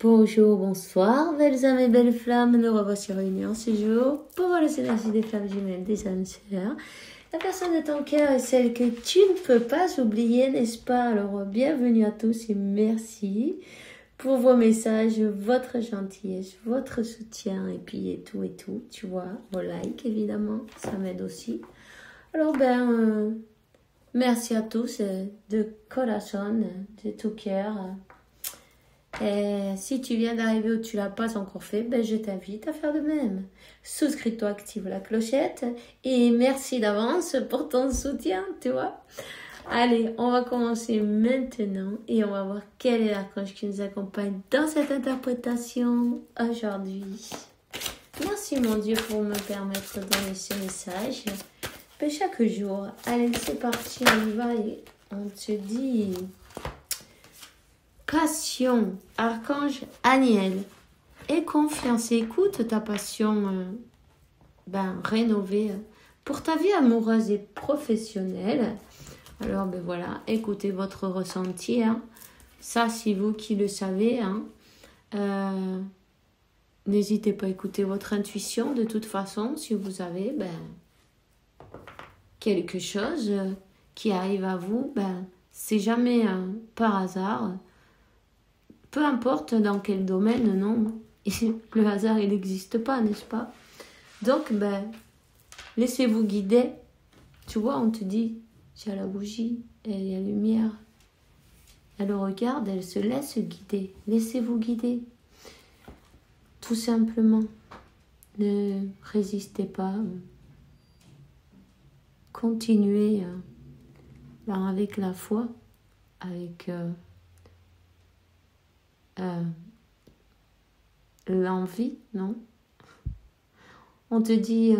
Bonjour, bonsoir, belles âmes et belles flammes. Nous revoici réunis en ce jour pour voir les énergies des flammes jumelles, des âmes sœurs. La personne de ton cœur est celle que tu ne peux pas oublier, n'est-ce pas? Alors, bienvenue à tous et merci pour vos messages, votre gentillesse, votre soutien et puis et tout, tu vois. Vos likes, évidemment, ça m'aide aussi. Alors, merci à tous de corazon, de tout cœur. Et si tu viens d'arriver ou tu l'as pas encore fait, je t'invite à faire de même. Souscris-toi, active la clochette et merci d'avance pour ton soutien, tu vois. Allez, on va commencer maintenant et on va voir quel est l'archange qui nous accompagne dans cette interprétation aujourd'hui. Merci mon Dieu pour me permettre de donner ce message. Chaque jour, allez, c'est parti, on y va et on te dit... Passion, archange Aniel, aie confiance et écoute ta passion rénovée pour ta vie amoureuse et professionnelle. Alors voilà, écoutez votre ressenti, ça c'est vous qui le savez. N'hésitez pas à écouter votre intuition de toute façon si vous avez quelque chose qui arrive à vous, c'est jamais par hasard. Peu importe dans quel domaine, non. Le hasard, il n'existe pas, n'est-ce pas? Donc, laissez-vous guider. Tu vois, on te dit, il y a la bougie, il y a la lumière. Elle regarde, elle se laisse guider. Laissez-vous guider. Tout simplement. Ne résistez pas. Continuez avec la foi, avec... l'envie, non? On te dit,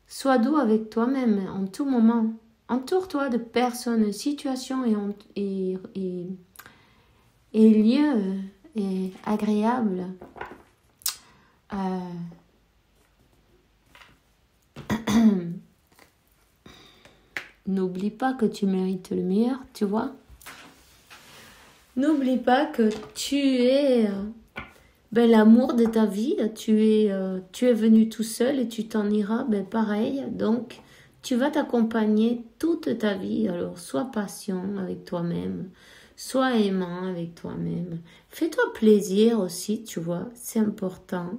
sois doux avec toi-même en tout moment. Entoure-toi de personnes, situations et lieux agréables. N'oublie pas que tu mérites le meilleur, tu vois? N'oublie pas que tu es l'amour de ta vie. Tu es venu tout seul et tu t'en iras. Pareil. Donc, tu vas t'accompagner toute ta vie. Alors, sois patient avec toi-même. Sois aimant avec toi-même. Fais-toi plaisir aussi, tu vois. C'est important.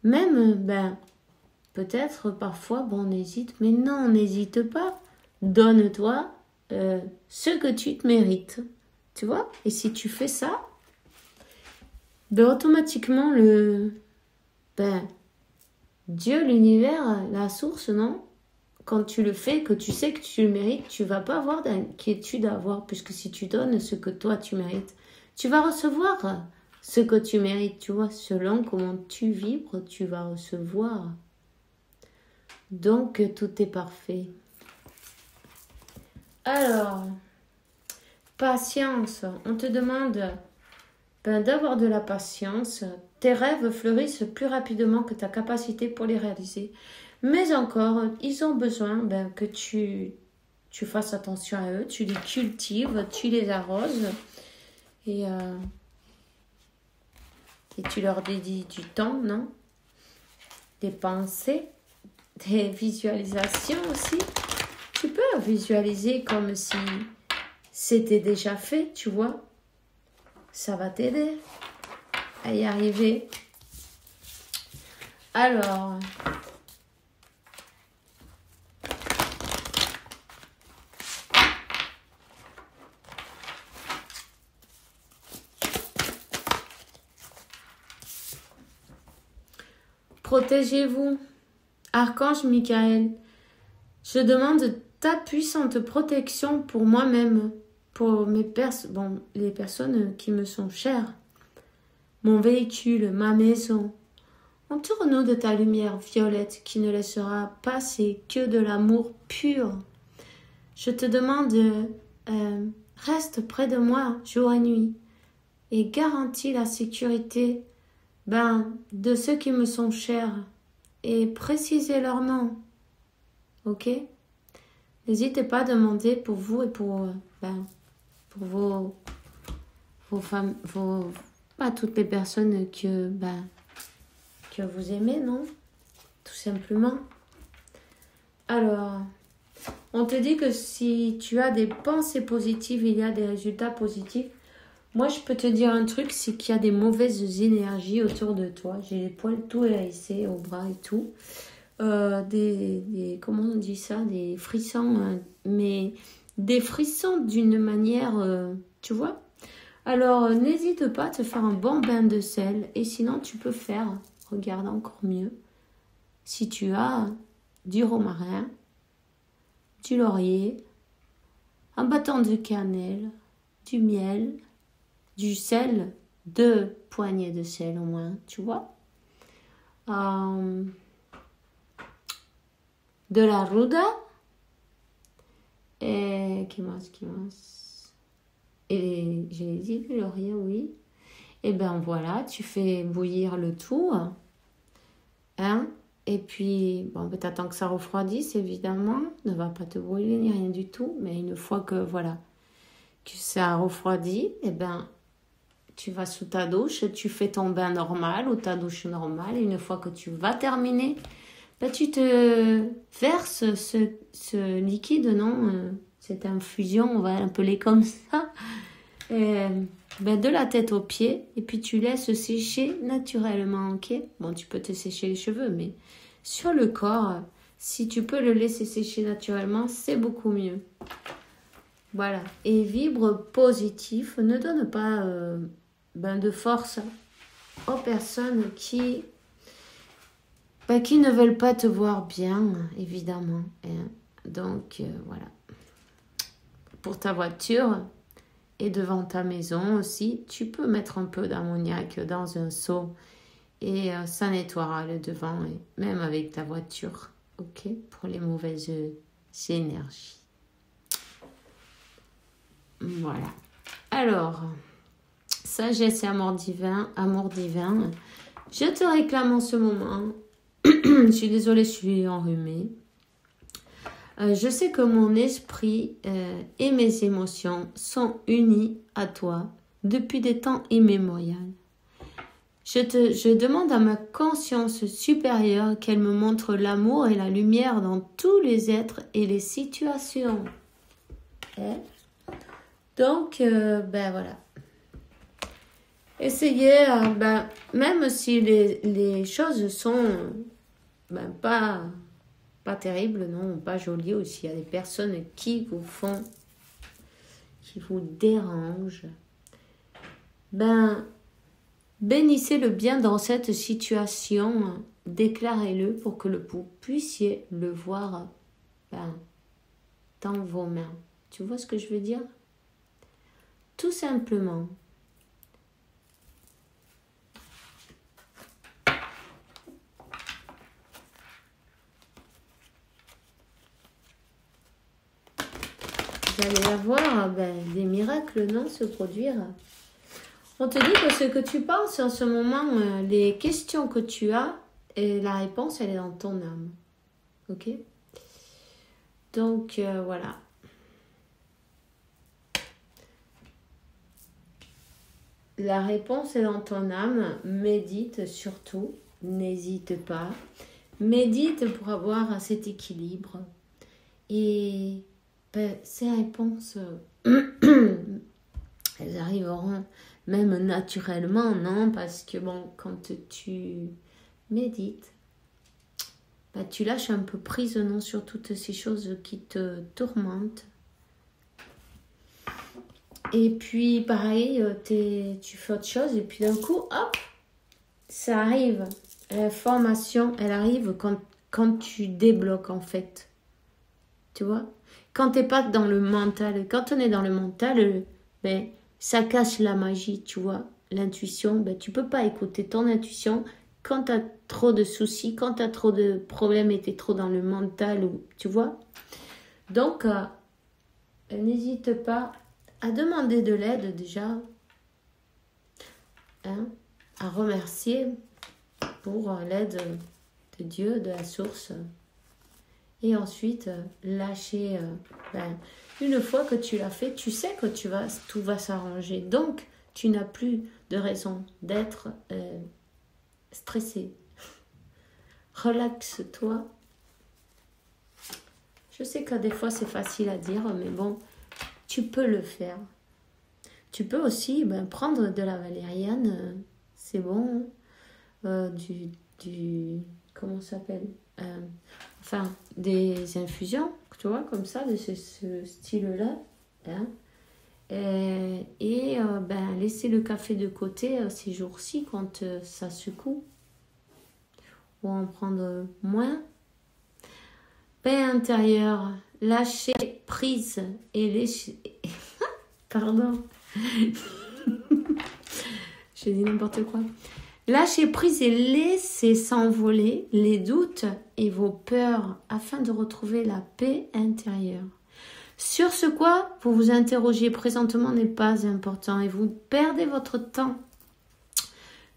Même, peut-être parfois, on hésite. Mais non, n'hésite pas. Donne-toi ce que tu te mérites. Tu vois? Et si tu fais ça, automatiquement, Dieu, l'univers, la source, non? Quand tu le fais, que tu sais que tu le mérites, tu vas pas avoir d'inquiétude à avoir, puisque si tu donnes ce que toi tu mérites, tu vas recevoir ce que tu mérites, tu vois? Selon comment tu vibres, tu vas recevoir. Donc, tout est parfait. Alors... Patience, on te demande d'avoir de la patience. Tes rêves fleurissent plus rapidement que ta capacité pour les réaliser. Mais encore, ils ont besoin que tu fasses attention à eux, tu les cultives, tu les arroses et tu leur dédies du temps, non? Des pensées, des visualisations aussi. Tu peux visualiser comme si... c'était déjà fait, tu vois. Ça va t'aider à y arriver. Alors, protégez-vous. Archange Michael, je demande ta puissante protection pour moi-même. Pour les personnes qui me sont chères, mon véhicule, ma maison. Entoure-nous de ta lumière violette qui ne laissera passer que de l'amour pur. Je te demande, reste près de moi jour et nuit et garantis la sécurité de ceux qui me sont chers et précisez leur nom. Ok? N'hésitez pas à demander pour vous et pour vos femmes, pas toutes les personnes que vous aimez, non? Tout simplement. Alors, on te dit que si tu as des pensées positives, il y a des résultats positifs. Moi, je peux te dire un truc, c'est qu'il y a des mauvaises énergies autour de toi. J'ai les poils tout hérissés au bras et tout. Comment on dit ça? Des frissons, mais des frissons d'une manière, tu vois? Alors, n'hésite pas à te faire un bon bain de sel. Et sinon, tu peux faire, regarde encore mieux, si tu as du romarin, du laurier, un bâton de cannelle, du miel, du sel, 2 poignées de sel au moins, tu vois. De la ruda. Et qu'est-ce más? Et j'ai dit le laurier, oui. Et ben voilà, tu fais bouillir le tout. Hein? Et puis, bon, ben, t'attends que ça refroidisse, évidemment. Ne va pas te brûler ni rien du tout. Mais une fois que, voilà, que ça refroidit, et ben, tu vas sous ta douche, tu fais ton bain normal ou ta douche normale. Et une fois que tu vas terminer, ben, tu te verses ce liquide, non? Cette infusion, on va l'appeler comme ça. Ben, de la tête aux pieds. Et puis, tu laisses sécher naturellement, ok? Bon, tu peux te sécher les cheveux, mais sur le corps, si tu peux le laisser sécher naturellement, c'est beaucoup mieux. Voilà. Et vibre positif. Ne donne pas de force aux personnes qui ne veulent pas te voir bien, évidemment. Donc, voilà. Pour ta voiture et devant ta maison aussi, tu peux mettre un peu d'ammoniac dans un seau et ça nettoiera le devant, et même avec ta voiture, ok? Pour les mauvaises énergies. Voilà. Alors, sagesse et amour divin. Je te réclame en ce moment. Je suis désolée, je suis enrhumée. Je sais que mon esprit et mes émotions sont unis à toi depuis des temps immémoriaux. Je demande à ma conscience supérieure qu'elle me montre l'amour et la lumière dans tous les êtres et les situations. Donc, voilà. Essayez, même si les choses sont pas terribles, non, pas jolies aussi. Il y a des personnes qui vous dérangent. Bénissez le bien dans cette situation, déclarez-le pour que vous puissiez le voir dans vos mains. Tu vois ce que je veux dire? Tout simplement. Vous allez avoir des miracles, non, se produire. On te dit que ce que tu penses en ce moment, les questions que tu as, et la réponse, elle est dans ton âme. Ok? Donc, voilà. La réponse est dans ton âme. Médite surtout. N'hésite pas. Médite pour avoir cet équilibre. Et ces réponses, elles arriveront même naturellement, non? Parce que quand tu médites, tu lâches un peu prise, non, sur toutes ces choses qui te tourmentent. Et puis, pareil, tu fais autre chose et puis d'un coup, hop, ça arrive. L'information, elle arrive quand tu débloques, en fait. Tu vois? Quand t'es pas dans le mental. Quand on est dans le mental, ça cache la magie, tu vois. L'intuition, tu peux pas écouter ton intuition quand tu as trop de soucis, quand tu as trop de problèmes et tu es trop dans le mental, tu vois. Donc, n'hésite pas à demander de l'aide déjà, à remercier pour l'aide de Dieu, de la source. Et ensuite, lâcher. Une fois que tu l'as fait, tu sais que tout va s'arranger. Donc, Tu n'as plus de raison d'être stressé. Relaxe-toi. Je sais que des fois c'est facile à dire, mais bon, tu peux le faire. Tu peux aussi prendre de la valériane, c'est bon, comment ça s'appelle, enfin, des infusions, tu vois, comme ça, de ce style-là, hein. Laisser le café de côté ces jours-ci quand ça secoue, ou en prendre moins. Paix intérieure, lâcher prise et lécher... Pardon. J'ai dit n'importe quoi. Lâchez prise et laissez s'envoler les doutes et vos peurs afin de retrouver la paix intérieure. Sur ce quoi vous vous interrogez présentement n'est pas important et vous perdez votre temps.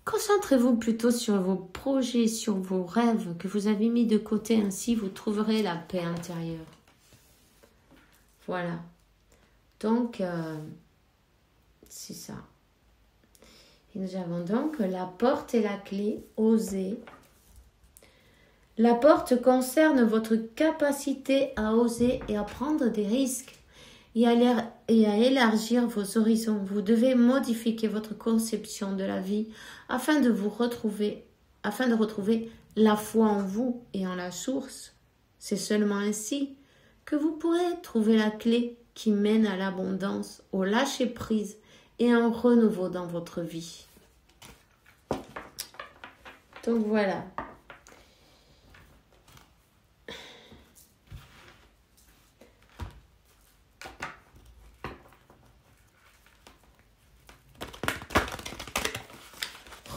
Concentrez-vous plutôt sur vos projets, sur vos rêves que vous avez mis de côté, ainsi vous trouverez la paix intérieure. Voilà. Donc, c'est ça. Et nous avons donc la porte et la clé, oser. La porte concerne votre capacité à oser et à prendre des risques et à élargir vos horizons. Vous devez modifier votre conception de la vie afin de retrouver la foi en vous et en la source. C'est seulement ainsi que vous pourrez trouver la clé qui mène à l'abondance, au lâcher-prise et à un renouveau dans votre vie. Donc voilà.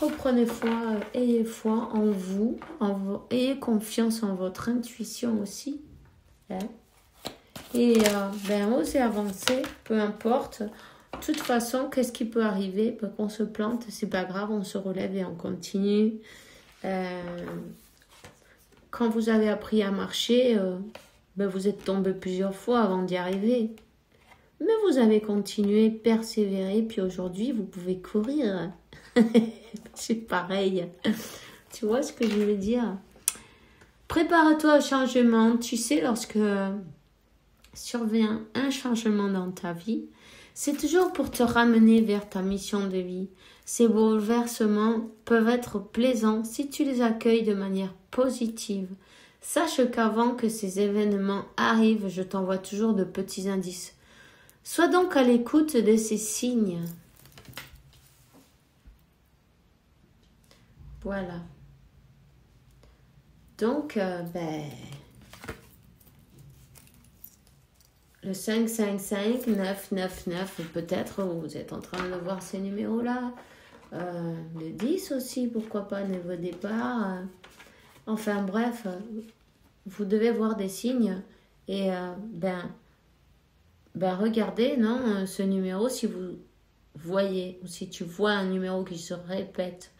Reprenez foi, ayez foi en vous, ayez confiance en votre intuition aussi. Hein. Et osez avancer, peu importe. De toute façon, qu'est-ce qui peut arriver? Qu'on se plante, c'est pas grave, on se relève et on continue. Quand vous avez appris à marcher, vous êtes tombé plusieurs fois avant d'y arriver. Mais vous avez continué, persévéré, puis aujourd'hui, vous pouvez courir. C'est pareil. Tu vois ce que je veux dire? Prépare-toi au changement. Tu sais, lorsque survient un changement dans ta vie, c'est toujours pour te ramener vers ta mission de vie. Ces bouleversements peuvent être plaisants si tu les accueilles de manière positive. Sache qu'avant que ces événements arrivent, je t'envoie toujours de petits indices. Sois donc à l'écoute de ces signes. Voilà. Donc, le 555, 999, peut-être vous êtes en train de voir ces numéros-là. Le 10 aussi, pourquoi pas, nouveau départ. Enfin bref, vous devez voir des signes et regardez ce numéro si vous voyez ou si tu vois un numéro qui se répète.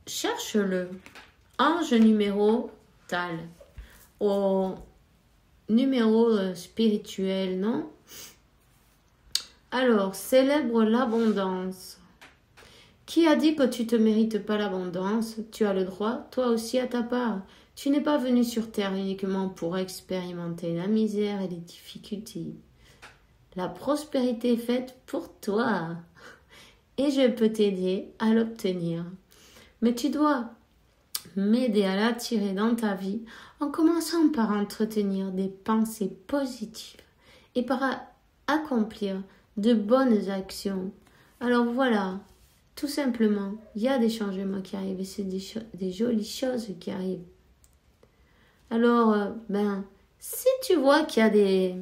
Cherche-le. Ange numéro tal. Au numéro spirituel, non? Alors, célèbre l'abondance. Qui a dit que tu ne te mérites pas l'abondance? Tu as le droit, toi aussi, à ta part. Tu n'es pas venu sur Terre uniquement pour expérimenter la misère et les difficultés. La prospérité est faite pour toi. Et je peux t'aider à l'obtenir. Mais tu dois m'aider à l'attirer dans ta vie en commençant par entretenir des pensées positives et par accomplir de bonnes actions. Alors voilà, tout simplement, il y a des changements qui arrivent et c'est des jolies choses qui arrivent. Alors, si tu vois qu'il y a des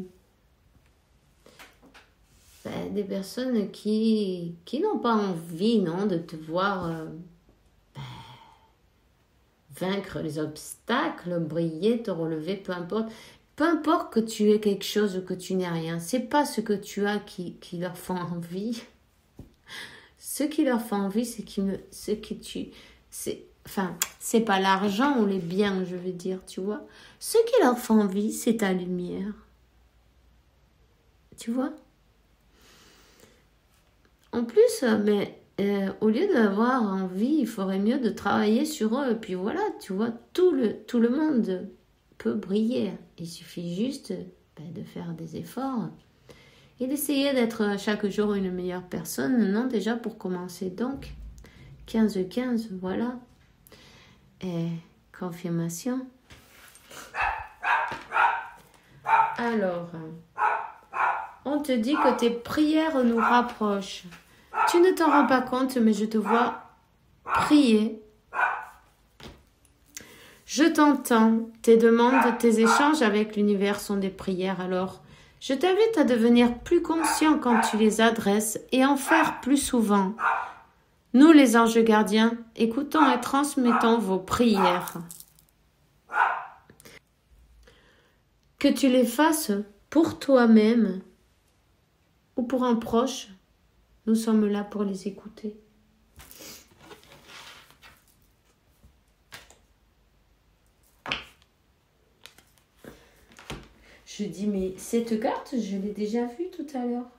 personnes qui n'ont pas envie, de te voir vaincre les obstacles, briller, te relever, peu importe. Peu importe que tu aies quelque chose ou que tu n'aies rien, c'est pas ce que tu as qui leur font envie. Ce qui leur fait envie, c'est pas l'argent ou les biens, je veux dire, tu vois. Ce qui leur fait envie, c'est ta lumière. Tu vois? en plus, mais au lieu d'avoir envie, il faudrait mieux de travailler sur eux. Et puis voilà, tu vois, tout le monde peut briller. Il suffit juste de faire des efforts et d'essayer d'être chaque jour une meilleure personne. Non, déjà pour commencer. Donc, 15-15, voilà. Et confirmation. Alors, on te dit que tes prières nous rapprochent. Tu ne t'en rends pas compte, mais je te vois prier. Je t'entends. Tes demandes, tes échanges avec l'univers sont des prières. Alors, je t'invite à devenir plus conscient quand tu les adresses et en faire plus souvent. Nous, les anges gardiens, écoutons et transmettons vos prières. Que tu les fasses pour toi-même ou pour un proche, nous sommes là pour les écouter. Je dis, mais cette carte, je l'ai déjà vue tout à l'heure.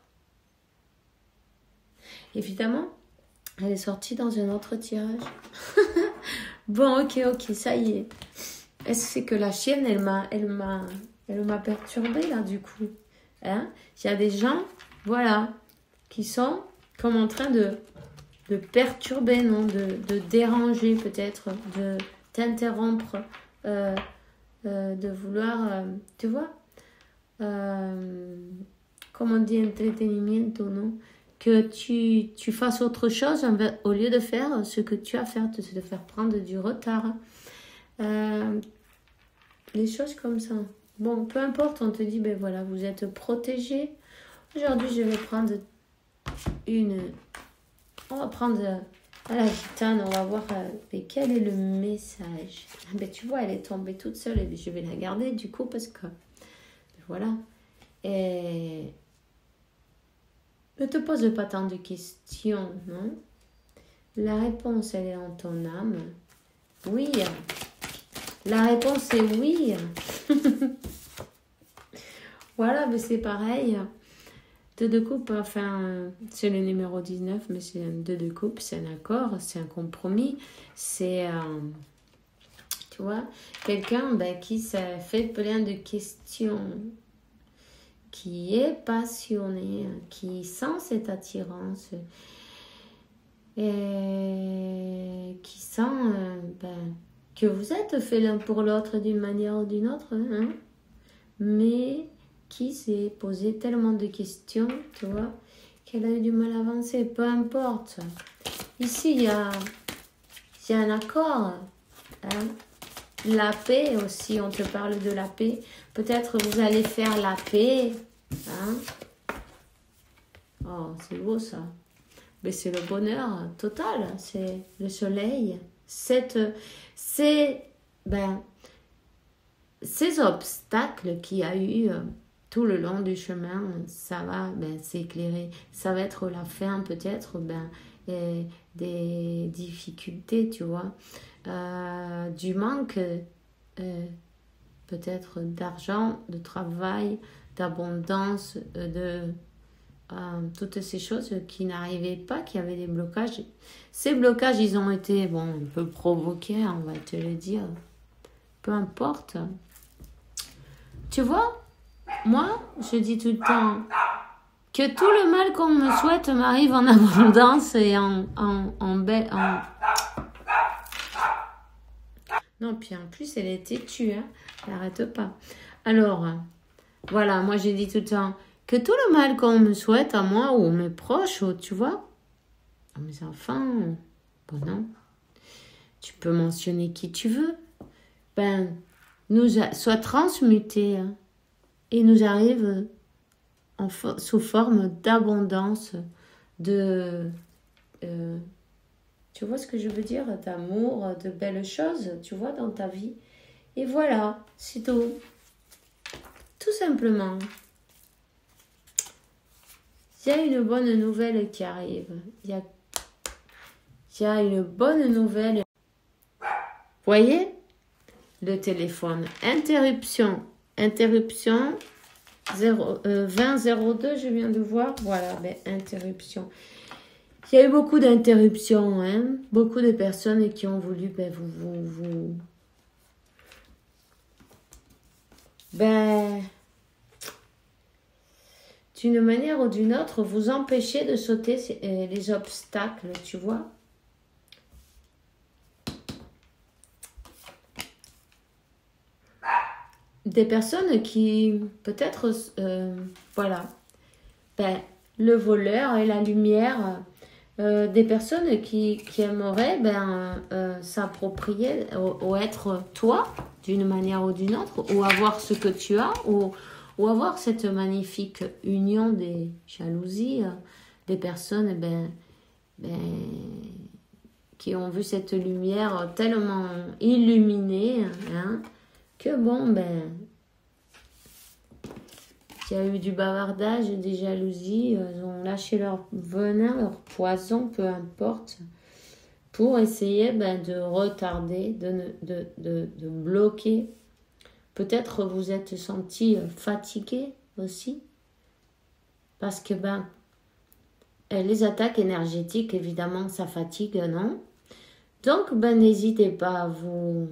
Évidemment, elle est sortie dans un autre tirage. Bon, ok, ça y est. Est-ce que c'est que la chienne, elle m'a perturbée là du coup. Hein? Il y a des gens, voilà, qui sont comme en train de perturber, non, de déranger peut-être, de t'interrompre, de vouloir, tu vois, comme on dit, entretenimiento, non? Que tu fasses autre chose au lieu de faire ce que tu as à faire, de te faire prendre du retard. Des choses comme ça. Bon, peu importe, on te dit, ben voilà, vous êtes protégé. Aujourd'hui, je vais prendre on va prendre à la gitane, on va voir quel est le message. Ben, tu vois, elle est tombée toute seule et je vais la garder du coup parce que, voilà. Et ne te pose pas tant de questions, non? La réponse, elle est en ton âme. Oui. La réponse est oui. Voilà, mais c'est pareil. 2 de coupe, enfin, c'est le numéro 19, mais c'est un 2 de coupe, c'est un accord, c'est un compromis. C'est, tu vois, quelqu'un qui s'est fait plein de questions, qui est passionné, qui sent cette attirance et qui sent que vous êtes fait l'un pour l'autre d'une manière ou d'une autre, hein, mais qui s'est posé tellement de questions, tu vois, qu'elle a eu du mal à avancer. Peu importe. Ici, il y a un accord. Hein. La paix aussi, on te parle de la paix. Peut-être vous allez faire la paix. Hein. Oh, c'est beau ça. Mais c'est le bonheur total. C'est le soleil. Ces obstacles qu'il y a eu tout le long du chemin, ça va s'éclairer. Ça va être la fin peut-être des difficultés, tu vois. Du manque peut-être d'argent, de travail, d'abondance, de toutes ces choses qui n'arrivaient pas, qui avaient des blocages. Ces blocages, ils ont été un peu provoqués, on va te le dire. Peu importe. Tu vois, moi, je dis tout le temps que tout le mal qu'on me souhaite m'arrive en abondance et en Non, puis en plus, elle est têtue, hein. Elle n'arrête pas. Alors, voilà, moi, j'ai dit tout le temps que tout le mal qu'on me souhaite à moi ou mes proches, ou, tu vois, à mes enfants, bon, non. Tu peux mentionner qui tu veux. Soit transmuté, hein, et nous arrive sous forme d'abondance, de... tu vois ce que je veux dire? D'amour, de belles choses, tu vois, dans ta vie. Et voilà, c'est tout. Tout simplement. Il y a une bonne nouvelle qui arrive. Il y a une bonne nouvelle. Voyez? Le téléphone. Interruption. 2002, je viens de voir. Voilà, interruption. Il y a eu beaucoup d'interruptions, hein. Beaucoup de personnes qui ont voulu d'une manière ou d'une autre, vous empêcher de sauter les obstacles, tu vois. Des personnes qui, peut-être, voilà, le voleur et la lumière, des personnes qui aimeraient s'approprier ou être toi, d'une manière ou d'une autre, ou avoir ce que tu as, ou avoir cette magnifique union des jalousies, des personnes qui ont vu cette lumière tellement illuminée, hein, que bon, il y a eu du bavardage, des jalousies, ils ont lâché leur venin, leur poison, peu importe, pour essayer de retarder, de bloquer. Peut-être vous êtes senti fatigué aussi, parce que les attaques énergétiques, évidemment, ça fatigue, non? Donc, n'hésitez pas à vous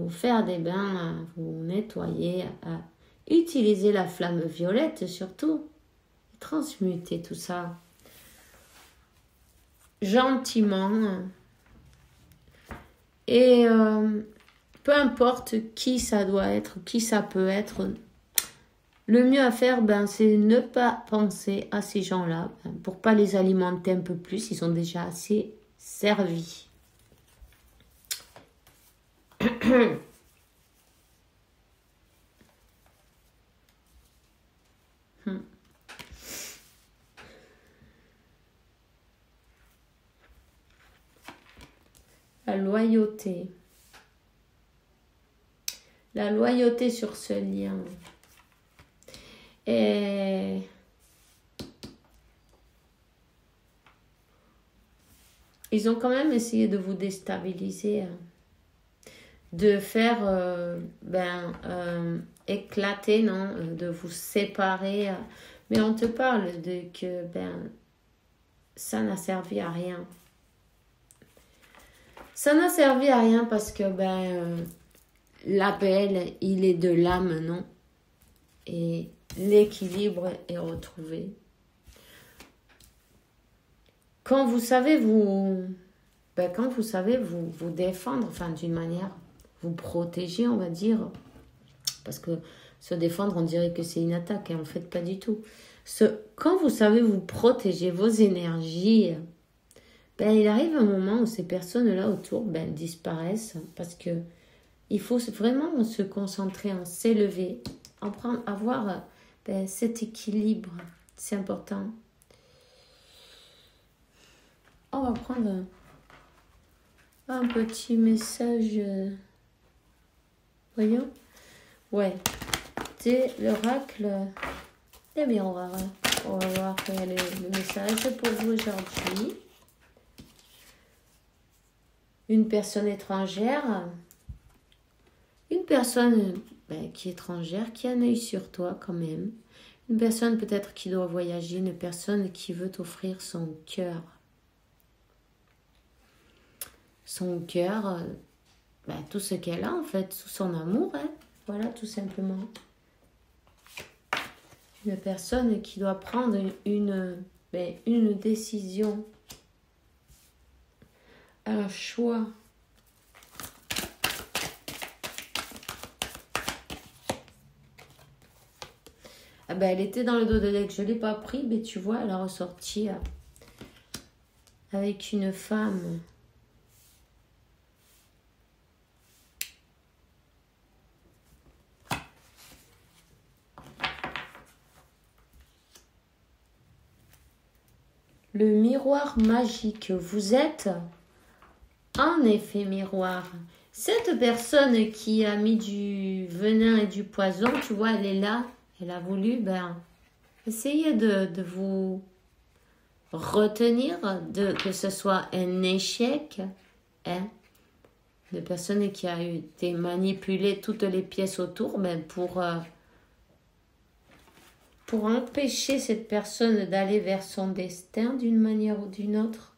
faire des bains, à vous nettoyer, à utiliser la flamme violette surtout, transmuter tout ça gentiment. Et peu importe qui ça doit être, qui ça peut être, le mieux à faire, c'est ne pas penser à ces gens-là, pour pas les alimenter un peu plus, ils sont déjà assez servis. La loyauté. La loyauté sur ce lien. Et ils ont quand même essayé de vous déstabiliser, de faire éclater, non, de vous séparer. Mais on te parle de que ça n'a servi à rien. Ça n'a servi à rien parce que l'appel, il est de l'âme, non? Et l'équilibre est retrouvé. Quand vous savez vous défendre, enfin d'une manière, vous protéger, on va dire, parce que se défendre, on dirait que c'est une attaque, et en fait pas du tout. Quand vous savez vous protéger vos énergies, il arrive un moment où ces personnes-là autour disparaissent, parce que il faut vraiment se concentrer, en s'élever, avoir cet équilibre, c'est important. On va prendre un petit message, voyons. Ouais, c'est l'oracle des miroirs. On va voir quel est le message pour vous aujourd'hui. Une personne étrangère, une personne qui est étrangère, qui a un œil sur toi quand même. Une personne peut-être qui doit voyager, une personne qui veut t'offrir son cœur. Son cœur, tout ce qu'elle a en fait, tout son amour, hein. Voilà, tout simplement. Une personne qui doit prendre une décision, un choix. Elle était dans le dos de deck, je ne l'ai pas pris, mais tu vois, elle a ressorti avec une femme. Le miroir magique, vous êtes en effet miroir. Cette personne qui a mis du venin et du poison, tu vois, elle est là. Elle a voulu essayer de vous retenir, que ce soit un échec, hein, de personne qui a été manipulée toutes les pièces autour, pour empêcher cette personne d'aller vers son destin d'une manière ou d'une autre.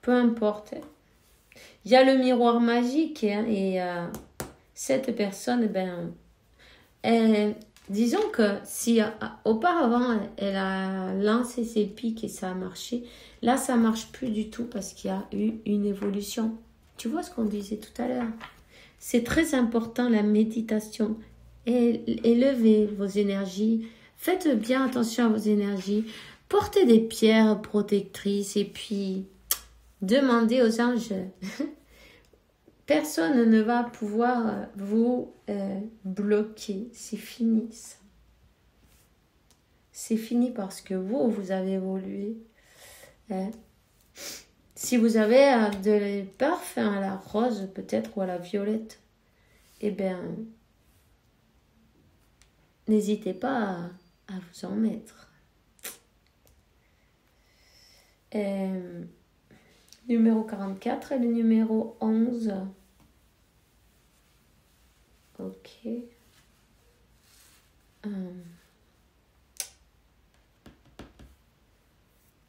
Peu importe. Il y a le miroir magique hein, et cette personne, disons que si auparavant elle a lancé ses pics et ça a marché, là ça marche plus du tout parce qu'il y a eu une évolution. Tu vois ce qu'on disait tout à l'heure? C'est très important la méditation. Élevez vos énergies, faites bien attention à vos énergies, portez des pierres protectrices et puis demandez aux anges. Personne ne va pouvoir vous bloquer. C'est fini ça. C'est fini parce que vous avez évolué. Si vous avez de parfum à la rose peut-être ou à la violette, eh bien, n'hésitez pas à vous en mettre. Numéro 44 et le numéro 11. Ok.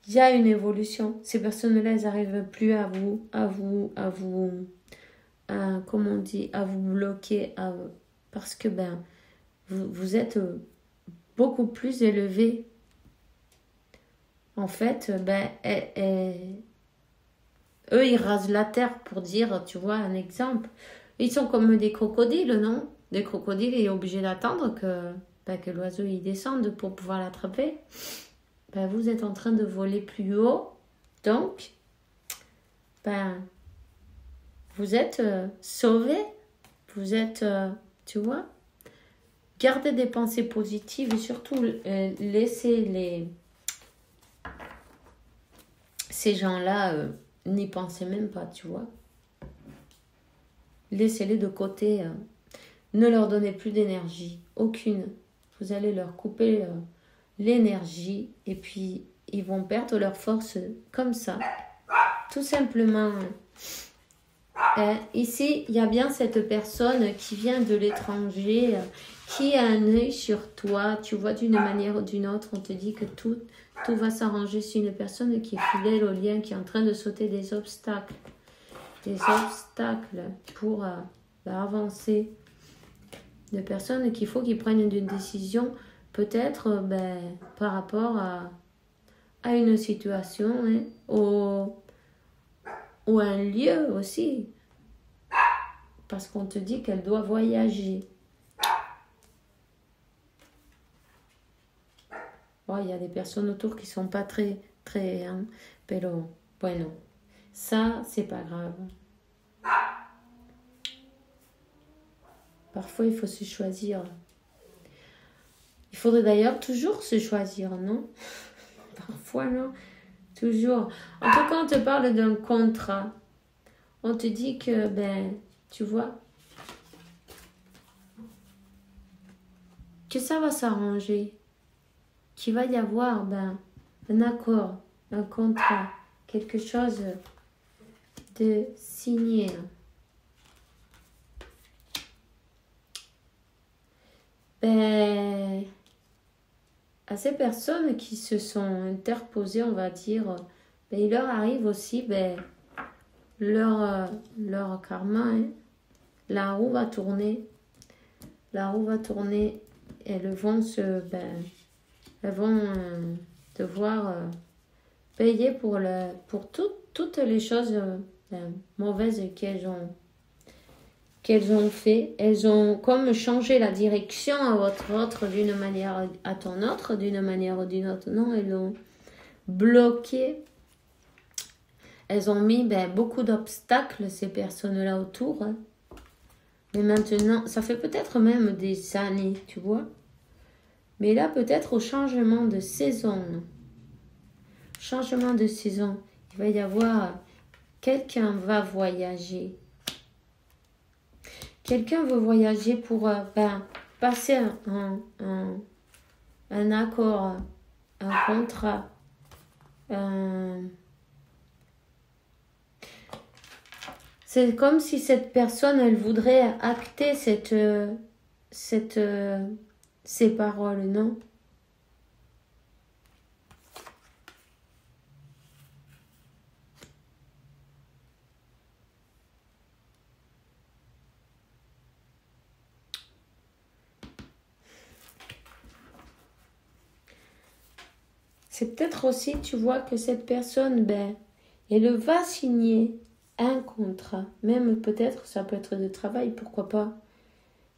Il y a une évolution. Ces personnes-là, elles n'arrivent plus à vous, comment on dit, à vous bloquer, parce que vous êtes beaucoup plus élevé. En fait, eux, ils rasent la terre pour dire, tu vois, un exemple. Ils sont comme des crocodiles, non? Des crocodiles, il est obligé d'attendre que l'oiseau il descende pour pouvoir l'attraper. Vous êtes en train de voler plus haut, donc, vous êtes sauvé. Vous êtes, tu vois, gardez des pensées positives et surtout laissez ces gens-là n'y pensez même pas, tu vois. Laissez-les de côté. Ne leur donnez plus d'énergie. Aucune. Vous allez leur couper l'énergie et puis ils vont perdre leur force comme ça. Tout simplement. Ici, il y a bien cette personne qui vient de l'étranger, qui a un œil sur toi. Tu vois, d'une manière ou d'une autre, on te dit que tout va s'arranger. C'est une personne qui est fidèle au lien, qui est en train de sauter des obstacles. Des obstacles pour avancer. Des personnes qu'il faut qu'ils prennent une décision, peut-être par rapport à une situation ou un lieu aussi. Parce qu'on te dit qu'elle doit voyager. Bon, il y a des personnes autour qui sont pas très, pero bueno. Ça, c'est pas grave. Parfois, il faut se choisir. Il faudrait d'ailleurs toujours se choisir, non? Parfois, non. Toujours. En tout cas, on te parle d'un contrat. On te dit que, tu vois, que ça va s'arranger. Qu'il va y avoir, un accord, un contrat, quelque chose de signé. À ces personnes qui se sont interposées, on va dire, il leur arrive aussi leur karma. La roue va tourner. La roue va tourner. Elles vont devoir payer pour toutes les choses mauvaises qu'elles ont fait. Elles ont comme changé la direction à votre autre d'une manière à ton autre, d'une manière ou d'une autre. Non, elles ont bloqué. Elles ont mis beaucoup d'obstacles, ces personnes-là autour. Mais maintenant, ça fait peut-être même des années, tu vois. Mais là, peut-être au changement de saison. Changement de saison. Il va y avoir... Quelqu'un va voyager. Quelqu'un veut voyager pour passer un accord, un contrat. C'est comme si cette personne, elle voudrait acter ces paroles, non? C'est peut-être aussi, tu vois, que cette personne, ben, elle va signer un contrat. Même peut-être, ça peut être de travail, pourquoi pas.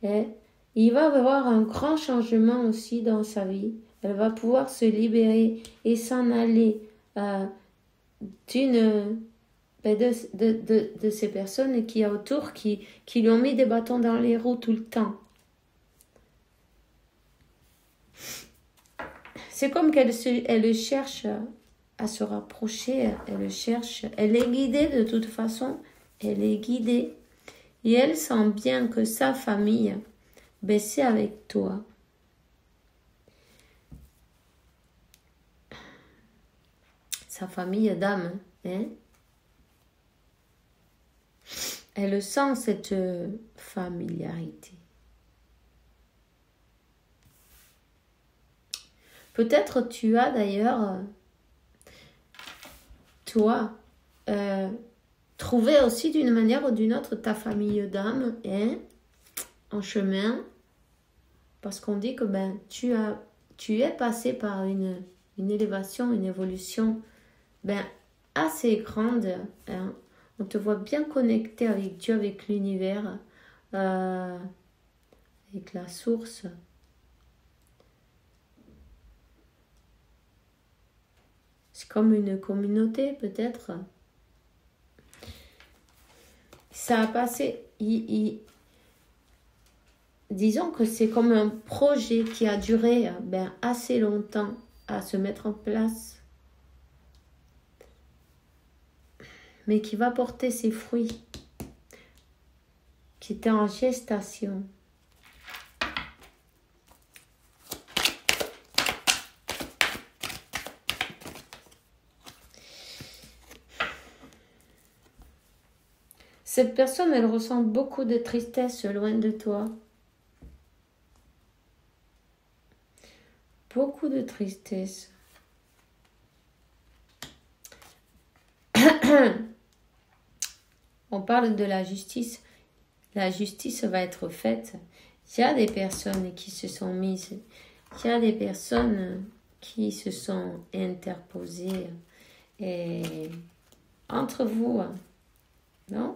Et il va y avoir un grand changement aussi dans sa vie. Elle va pouvoir se libérer et s'en aller d'une de ces personnes qui y a autour, qui lui ont mis des bâtons dans les roues tout le temps. C'est comme elle cherche à se rapprocher, elle cherche, elle est guidée de toute façon, elle est guidée. Et elle sent bien que sa famille, ben c'est avec toi. Sa famille d'âme, hein? Elle sent cette familiarité. Peut-être tu as d'ailleurs, toi, trouvé aussi d'une manière ou d'une autre ta famille d'âme, hein, en chemin, parce qu'on dit que ben tu es passé par une élévation, une évolution ben assez grande, hein. On te voit bien connecté avec Dieu, avec l'univers, avec la source. C'est comme une communauté peut-être. Ça a passé. Disons que c'est comme un projet qui a duré ben, assez longtemps à se mettre en place. Mais qui va porter ses fruits. Qui était en gestation. Cette personne, elle ressent beaucoup de tristesse loin de toi. Beaucoup de tristesse. On parle de la justice. La justice va être faite. Il y a des personnes qui se sont mises. Il y a des personnes qui se sont interposées. Et entre vous, non?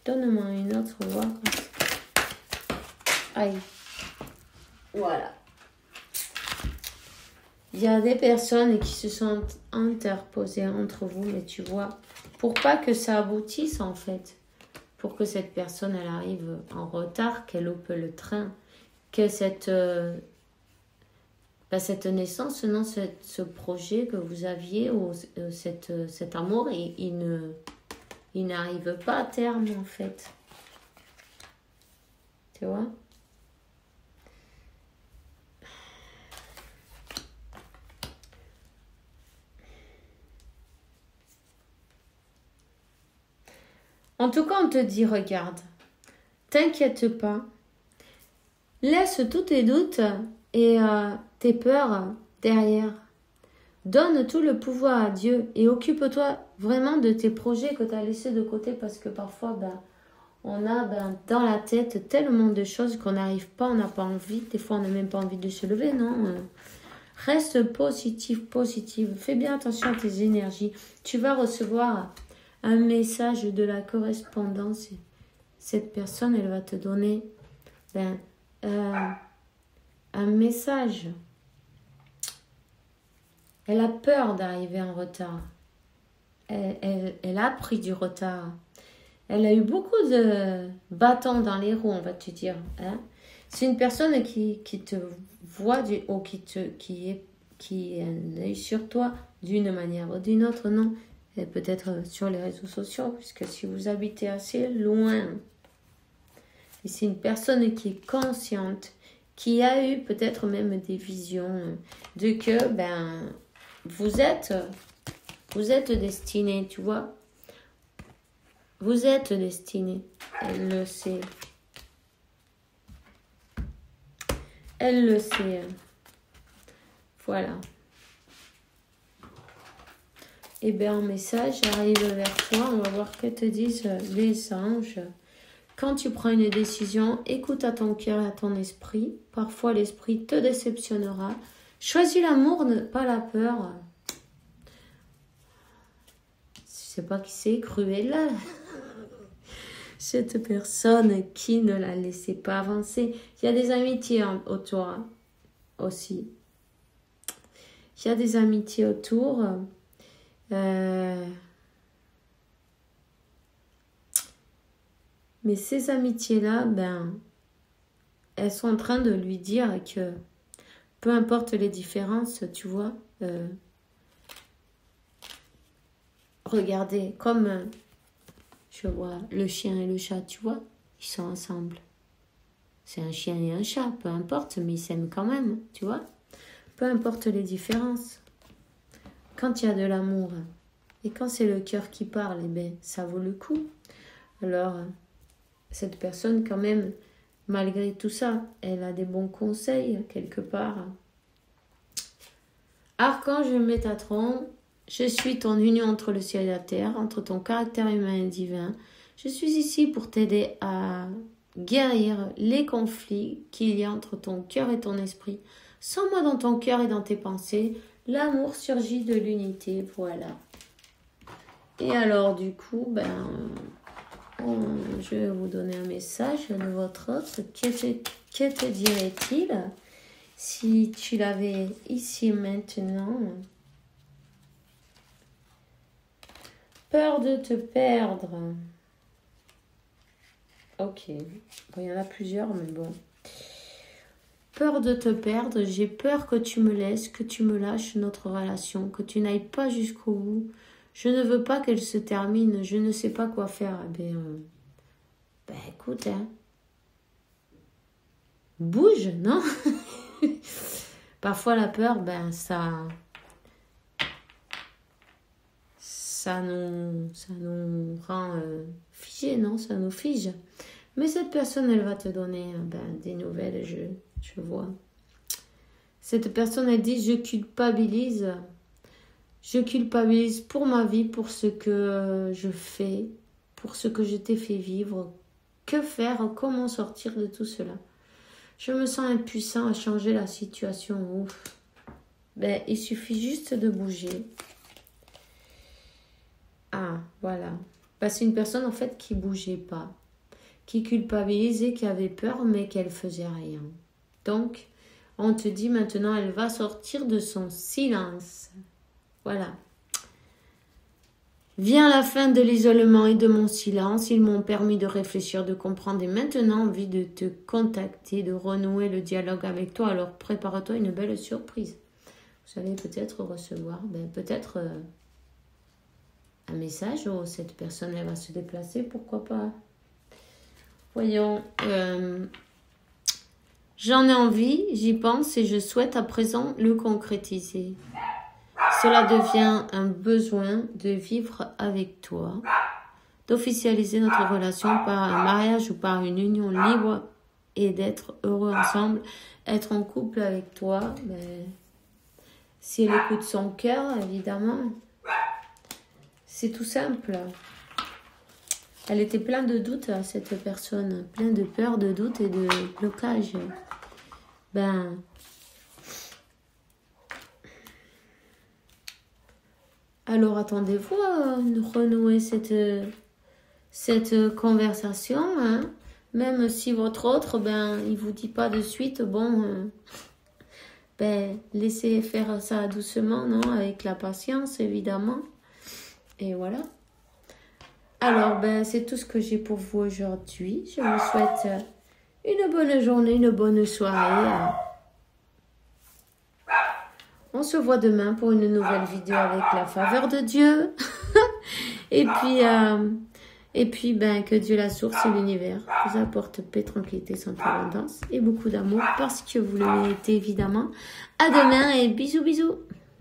Donne-moi une autre voix. Aïe. Voilà. Il y a des personnes qui se sont interposées entre vous, mais tu vois, pour pas que ça aboutisse en fait, pour que cette personne elle arrive en retard, qu'elle loupe le train, que cette naissance, non, ce projet que vous aviez, ou cet amour, il n'arrive pas à terme en fait. Tu vois? En tout cas, on te dit, regarde, t'inquiète pas, laisse tous tes doutes et tes peurs derrière. Donne tout le pouvoir à Dieu et occupe-toi vraiment de tes projets que tu as laissés de côté parce que parfois, on a dans la tête tellement de choses qu'on n'arrive pas, on n'a pas envie. Des fois, on n'a même pas envie de se lever, non? Reste positive. Fais bien attention à tes énergies. Tu vas recevoir un message de la correspondance. Cette personne, elle va te donner un message. Elle a peur d'arriver en retard. Elle a pris du retard. Elle a eu beaucoup de bâtons dans les roues, on va te dire. Hein? C'est une personne qui te voit ou qui a un œil sur toi d'une manière ou d'une autre, non? Et peut-être sur les réseaux sociaux, puisque si vous habitez assez loin, et c'est une personne qui est consciente, qui a eu peut-être même des visions de que, vous êtes destiné, tu vois. Vous êtes destiné. Elle le sait. Elle le sait. Voilà. Et bien, en message, j'arrive vers toi. On va voir que te disent les anges. Quand tu prends une décision, écoute à ton cœur et à ton esprit. Parfois, l'esprit te déceptionnera. Choisis l'amour, pas la peur. Je sais pas qui c'est, Cruella. Cette personne qui ne la laissait pas avancer. Il y a des amitiés autour aussi. Il y a des amitiés autour. Mais ces amitiés-là, ben, elles sont en train de lui dire que peu importe les différences, tu vois, regardez, comme je vois le chien et le chat, tu vois, ils sont ensemble. C'est un chien et un chat, peu importe, mais ils s'aiment quand même, tu vois. Peu importe les différences. Quand il y a de l'amour et quand c'est le cœur qui parle, eh ben, ça vaut le coup. Alors, cette personne, quand même, malgré tout ça, elle a des bons conseils, quelque part. Archange Métatron, je suis ton union entre le ciel et la terre, entre ton caractère humain et divin. Je suis ici pour t'aider à guérir les conflits qu'il y a entre ton cœur et ton esprit. Sans moi dans ton cœur et dans tes pensées, l'amour surgit de l'unité, voilà. Et alors, du coup, ben... je vais vous donner un message de votre autre. Que te dirait-il si tu l'avais ici maintenant? Peur de te perdre. Ok. Bon, il y en a plusieurs, mais bon. Peur de te perdre. J'ai peur que tu me laisses, que tu me lâches notre relation, que tu n'ailles pas jusqu'au bout. Je ne veux pas qu'elle se termine. Je ne sais pas quoi faire. Ben écoute, hein. Bouge, non? Parfois la peur, ben ça nous rend figés, non? Ça nous fige. Mais cette personne, elle va te donner des nouvelles, je vois. Cette personne, elle dit, je culpabilise pour ma vie, pour ce que je fais, pour ce que je t'ai fait vivre. Que faire? Comment sortir de tout cela? Je me sens impuissant à changer la situation. Ouf. Ben, il suffit juste de bouger. Ah, voilà. Ben, c'est une personne, en fait, qui bougeait pas, qui culpabilisait, qui avait peur, mais qu'elle faisait rien. Donc, on te dit maintenant, elle va sortir de son silence. Voilà. Vient la fin de l'isolement et de mon silence. Ils m'ont permis de réfléchir, de comprendre et maintenant envie de te contacter, de renouer le dialogue avec toi. Alors prépare-toi une belle surprise. Vous allez peut-être recevoir, peut-être un message. Oh, cette personne, elle va se déplacer, pourquoi pas. Voyons. J'en ai envie, j'y pense et je souhaite à présent le concrétiser. Cela devient un besoin de vivre avec toi, d'officialiser notre relation par un mariage ou par une union libre et d'être heureux ensemble. Être en couple avec toi, si elle écoute son cœur, évidemment, c'est tout simple. Elle était pleine de doutes, cette personne, pleine de peur, de doutes et de blocage. Alors attendez-vous à renouer cette conversation, hein? Même si votre autre, il vous dit pas de suite, laissez faire ça doucement, non? Avec la patience, évidemment. Et voilà. Alors, c'est tout ce que j'ai pour vous aujourd'hui. Je vous souhaite une bonne journée, une bonne soirée. On se voit demain pour une nouvelle vidéo avec la faveur de Dieu. et puis, que Dieu la source et l'univers vous apporte paix, tranquillité, santé, abondance et beaucoup d'amour parce que vous le méritez évidemment. À demain et bisous bisous.